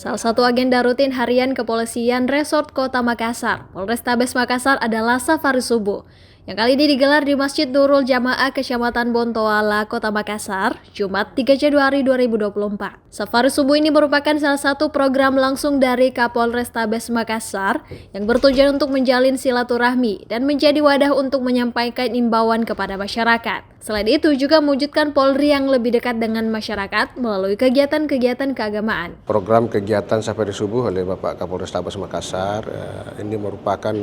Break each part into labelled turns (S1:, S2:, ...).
S1: Salah satu agenda rutin harian Kepolisian Resort Kota Makassar, Polrestabes Makassar adalah safari subuh, yang kali ini digelar di Masjid Nurul Jamaah Kecamatan Bontoala, Kota Makassar, Jumat 3 Januari 2024. Safari subuh ini merupakan salah satu program langsung dari Kapolrestabes Makassar yang bertujuan untuk menjalin silaturahmi dan menjadi wadah untuk menyampaikan imbauan kepada masyarakat. Selain itu juga mewujudkan Polri yang lebih dekat dengan masyarakat melalui kegiatan-kegiatan keagamaan.
S2: Program kegiatan safari subuh oleh Bapak Kapolrestabes Makassar ini merupakan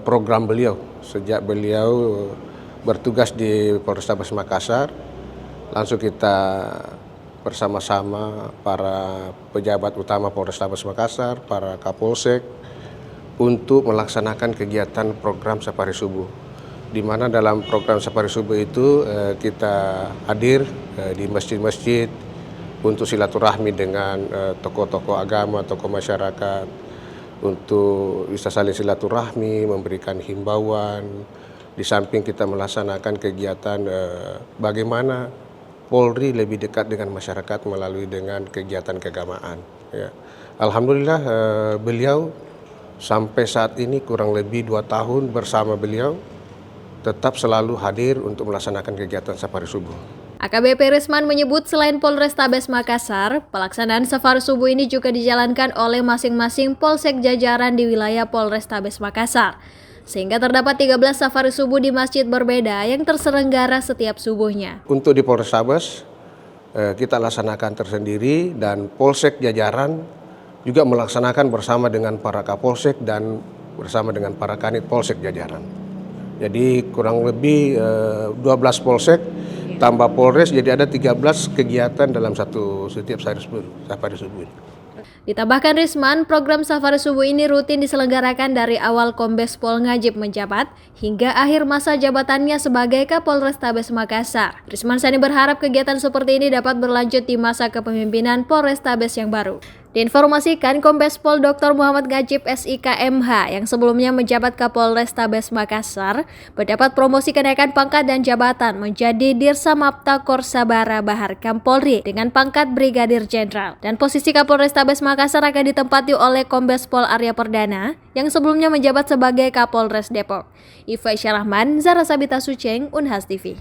S2: program beliau sejak beliau bertugas di Polrestabes Makassar. Langsung kita bersama-sama para pejabat utama Polrestabes Makassar, para Kapolsek untuk melaksanakan kegiatan program safari subuh, di mana dalam program safari subuh itu kita hadir di masjid-masjid untuk silaturahmi dengan tokoh-tokoh agama, tokoh masyarakat, untuk bisa saling silaturahmi, memberikan himbauan. Di samping kita melaksanakan kegiatan bagaimana Polri lebih dekat dengan masyarakat melalui dengan kegiatan keagamaan. Ya. Alhamdulillah beliau sampai saat ini kurang lebih 2 tahun bersama beliau tetap selalu hadir untuk melaksanakan kegiatan safari subuh.
S1: AKBP Risman menyebut selain Polrestabes Makassar, pelaksanaan safari subuh ini juga dijalankan oleh masing-masing polsek jajaran di wilayah Polrestabes Makassar. Sehingga terdapat 13 safari subuh di masjid berbeda yang terselenggara setiap subuhnya.
S2: Untuk di Polrestabes, kita laksanakan tersendiri dan polsek jajaran juga melaksanakan bersama dengan para kapolsek dan bersama dengan para kanit polsek jajaran. Jadi kurang lebih 12 polsek tambah Polres, jadi ada 13 kegiatan dalam setiap safari subuh.
S1: Ditambahkan Risman, program safari subuh ini rutin diselenggarakan dari awal Kombes Pol Ngajib menjabat hingga akhir masa jabatannya sebagai Kapolrestabes Makassar. Risman Sani berharap kegiatan seperti ini dapat berlanjut di masa kepemimpinan Polrestabes yang baru. Diinformasikan, Kombes Pol Dr. Muhammad Ngajib SIKMH yang sebelumnya menjabat Kapolrestabes Makassar mendapat promosi kenaikan pangkat dan jabatan menjadi Dirsamapta Korsabara Bahar Kampolri dengan pangkat Brigadir Jenderal. Dan posisi Kapolrestabes Makassar akan ditempati oleh Kombes Pol Arya Perdana yang sebelumnya menjabat sebagai Kapolres Depok. Iva Syarahman, Zara Sabita Suceng, Unhas TV.